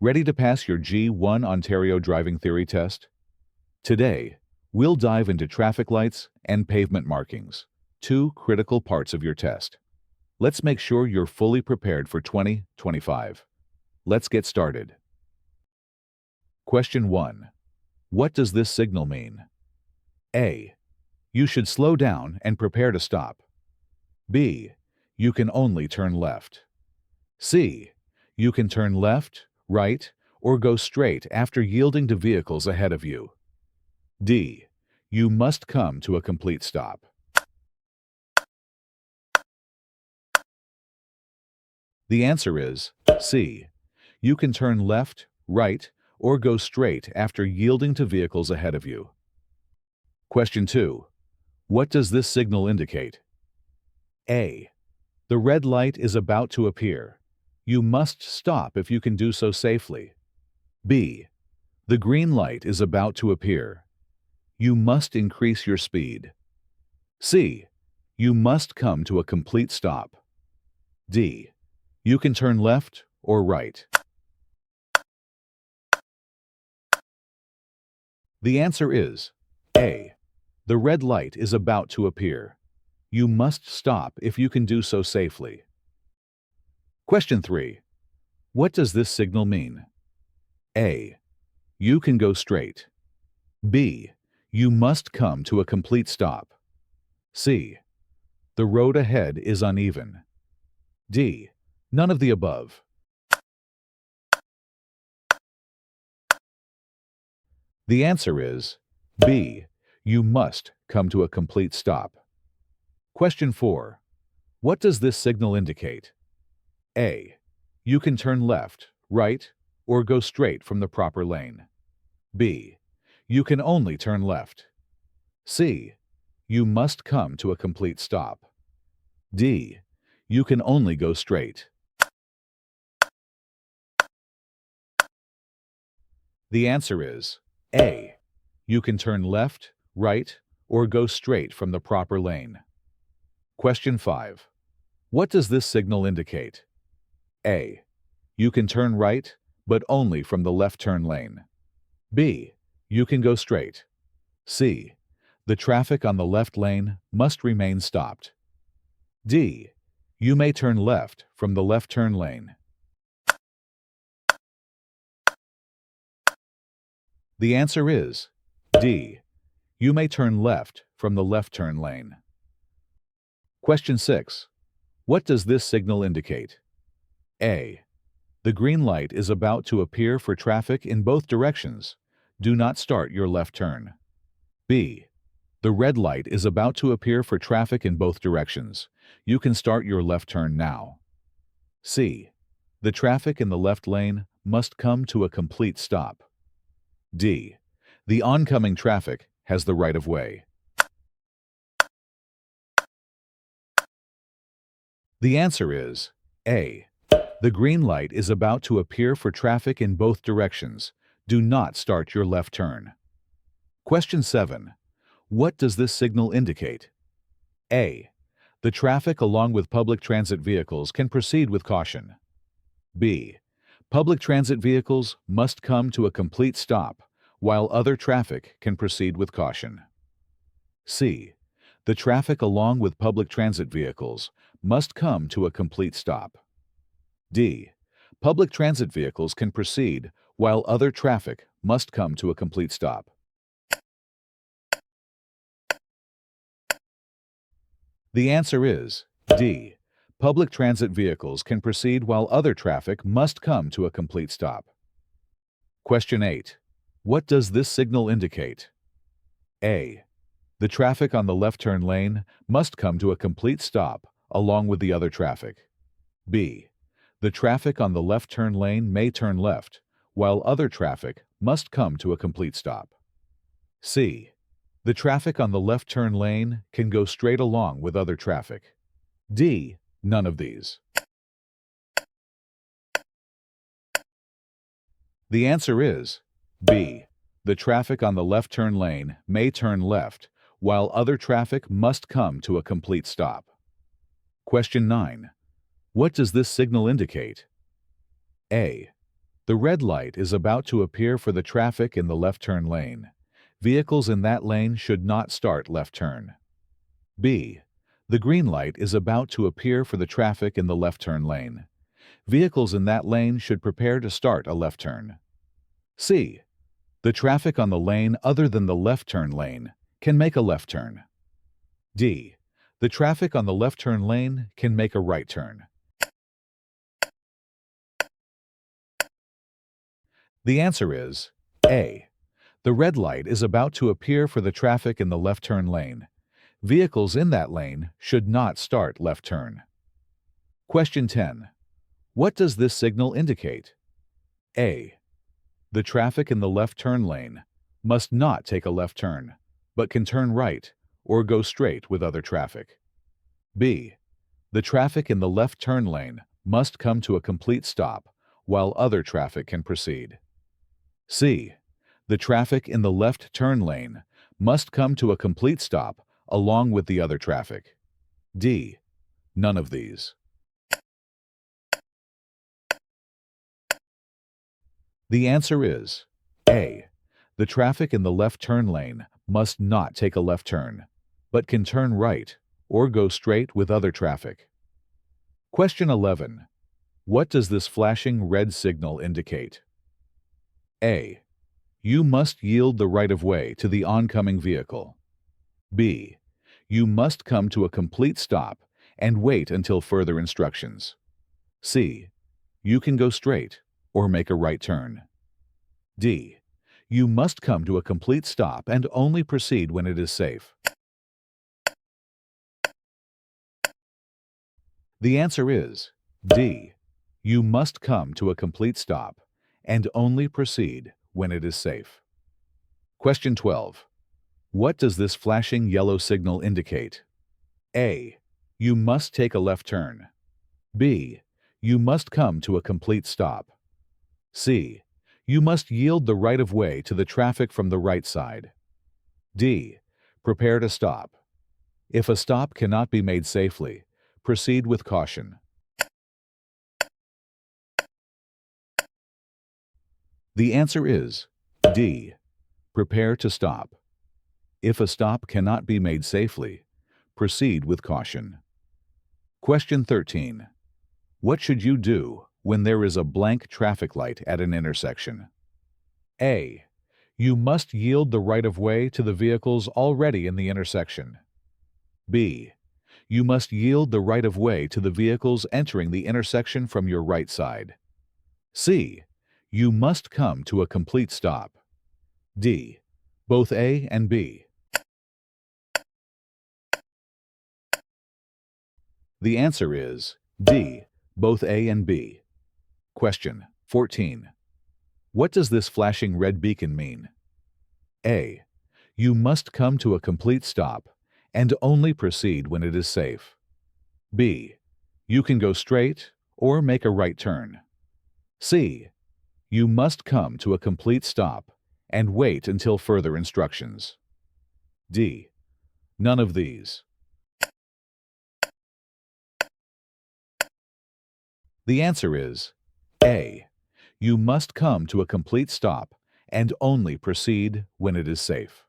Ready to pass your G1 Ontario driving theory test? Today, we'll dive into traffic lights and pavement markings, two critical parts of your test. Let's make sure you're fully prepared for 2025. Let's get started. Question 1. What does this signal mean? A. You should slow down and prepare to stop. B. You can only turn left. C. You can turn left, right, or go straight after yielding to vehicles ahead of you. D. You must come to a complete stop. The answer is C. You can turn left, right, or go straight after yielding to vehicles ahead of you. Question 2. What does this signal indicate? A. The red light is about to appear. You must stop if you can do so safely. B. The green light is about to appear. You must increase your speed. C. You must come to a complete stop. D. You can turn left or right. The answer is A. The red light is about to appear. You must stop if you can do so safely. Question 3. What does this signal mean? A. You can go straight. B. You must come to a complete stop. C. The road ahead is uneven. D. None of the above. The answer is B. You must come to a complete stop. Question 4. What does this signal indicate? A. You can turn left, right, or go straight from the proper lane. B. You can only turn left. C. You must come to a complete stop. D. You can only go straight. The answer is A. You can turn left, right, or go straight from the proper lane. Question 5. What does this signal indicate? A. You can turn right, but only from the left turn lane. B. You can go straight. C. The traffic on the left lane must remain stopped. D. You may turn left from the left turn lane. The answer is D. You may turn left from the left turn lane. Question 6. What does this signal indicate? A. The green light is about to appear for traffic in both directions. Do not start your left turn. B. The red light is about to appear for traffic in both directions. You can start your left turn now. C. The traffic in the left lane must come to a complete stop. D. The oncoming traffic has the right of way. The answer is A. The green light is about to appear for traffic in both directions. Do not start your left turn. Question 7. What does this signal indicate? A. The traffic along with public transit vehicles can proceed with caution. B. Public transit vehicles must come to a complete stop, while other traffic can proceed with caution. C. The traffic along with public transit vehicles must come to a complete stop. D. Public transit vehicles can proceed while other traffic must come to a complete stop. The answer is D. Public transit vehicles can proceed while other traffic must come to a complete stop. Question 8. What does this signal indicate? A. The traffic on the left turn lane must come to a complete stop along with the other traffic. B. The traffic on the left turn lane may turn left, while other traffic must come to a complete stop. C. The traffic on the left turn lane can go straight along with other traffic. D. None of these. The answer is B. The traffic on the left turn lane may turn left, while other traffic must come to a complete stop. Question 9. What does this signal indicate? A. The The red light is about to appear for the traffic in the left turn lane. Vehicles in that lane should not start left turn. B. The green light is about to appear for the traffic in the left turn lane. Vehicles in that lane should prepare to start a left turn. C. The traffic on the lane other than the left turn lane can make a left turn. D. The traffic on the left turn lane can make a right turn. The answer is A. The red light is about to appear for the traffic in the left turn lane. Vehicles in that lane should not start left turn. Question 10. What does this signal indicate? A. The traffic in the left turn lane must not take a left turn, but can turn right or go straight with other traffic. B. The traffic in the left turn lane must come to a complete stop while other traffic can proceed. C. The traffic in the left turn lane must come to a complete stop along with the other traffic. D. None of these. The answer is A. The traffic in the left turn lane must not take a left turn, but can turn right or go straight with other traffic. Question 11. What does this flashing red signal indicate? A. You must yield the right-of-way to the oncoming vehicle. B. You must come to a complete stop and wait until further instructions. C. You can go straight or make a right turn. D. You must come to a complete stop and only proceed when it is safe. The answer is D. You must come to a complete stop and only proceed when it is safe. Question 12. What does this flashing yellow signal indicate? A. You must take a left turn. B. You must come to a complete stop. C. You must yield the right-of-way to the traffic from the right side. D. Prepare to stop. If a stop cannot be made safely, proceed with caution. The answer is D. Prepare to stop. If a stop cannot be made safely, proceed with caution. Question 13. What should you do when there is a blank traffic light at an intersection? A. You must yield the right-of-way to the vehicles already in the intersection. B. You must yield the right-of-way to the vehicles entering the intersection from your right side. C. You must come to a complete stop. D. Both A and B. The answer is D. Both A and B. Question 14. What does this flashing red beacon mean? A. You must come to a complete stop and only proceed when it is safe. B. You can go straight or make a right turn. C. You must come to a complete stop and wait until further instructions. D. None of these. The answer is A. You must come to a complete stop and only proceed when it is safe.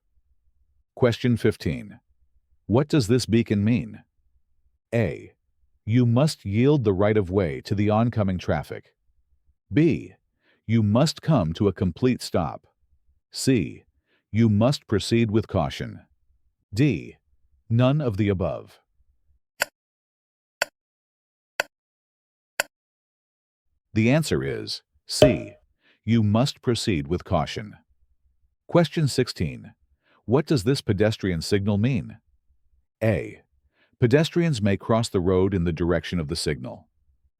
Question 15. What does this beacon mean? A. You must yield the right-of-way to the oncoming traffic. B. You must come to a complete stop. C. You must proceed with caution. D. None of the above. The answer is C. You must proceed with caution. Question 16. What does this pedestrian signal mean? A. Pedestrians may cross the road in the direction of the signal.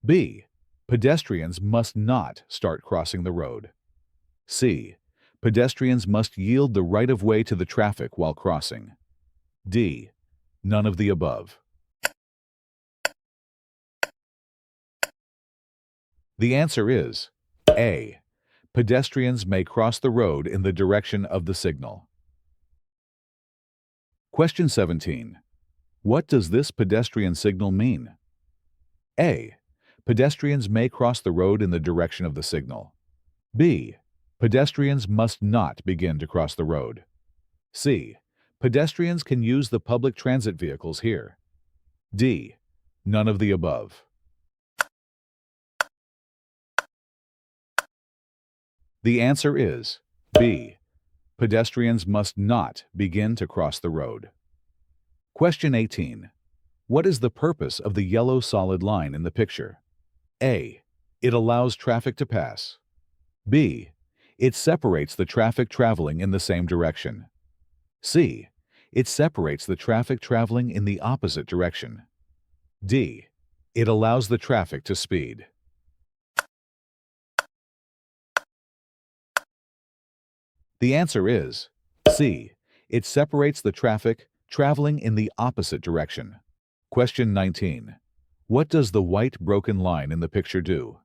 B. Pedestrians must not start crossing the road. C. Pedestrians must yield the right-of-way to the traffic while crossing. D. None of the above. The answer is A. Pedestrians may cross the road in the direction of the signal. Question 17. What does this pedestrian signal mean? A. Pedestrians may cross the road in the direction of the signal. B. Pedestrians must not begin to cross the road. C. Pedestrians can use the public transit vehicles here. D. None of the above. The answer is B. Pedestrians must not begin to cross the road. Question 18. What is the purpose of the yellow solid line in the picture? A. It allows traffic to pass. B. It separates the traffic traveling in the same direction. C. It separates the traffic traveling in the opposite direction. D. It allows the traffic to speed. The answer is C. It separates the traffic traveling in the opposite direction. Question 19. What does the white broken line in the picture do?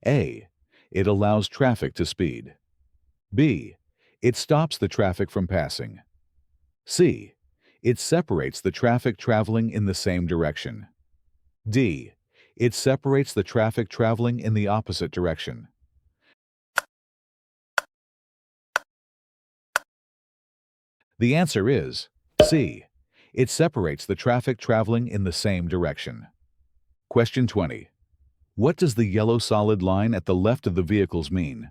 A. It allows traffic to speed. B. It stops the traffic from passing. C. It separates the traffic traveling in the same direction. D. It separates the traffic traveling in the opposite direction. The answer is C. It separates the traffic traveling in the same direction. Question 20. What does the yellow solid line at the left of the vehicles mean?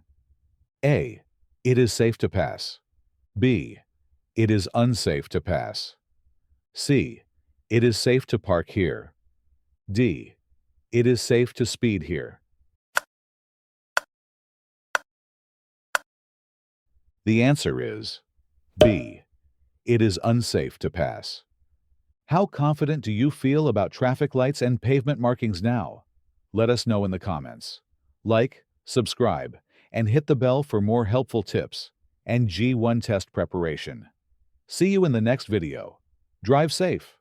A. It is safe to pass. B. It is unsafe to pass. C. It is safe to park here. D. It is safe to speed here. The answer is B. It is unsafe to pass. How confident do you feel about traffic lights and pavement markings now? Let us know in the comments. Like, subscribe, and hit the bell for more helpful tips and G1 test preparation. See you in the next video. Drive safe.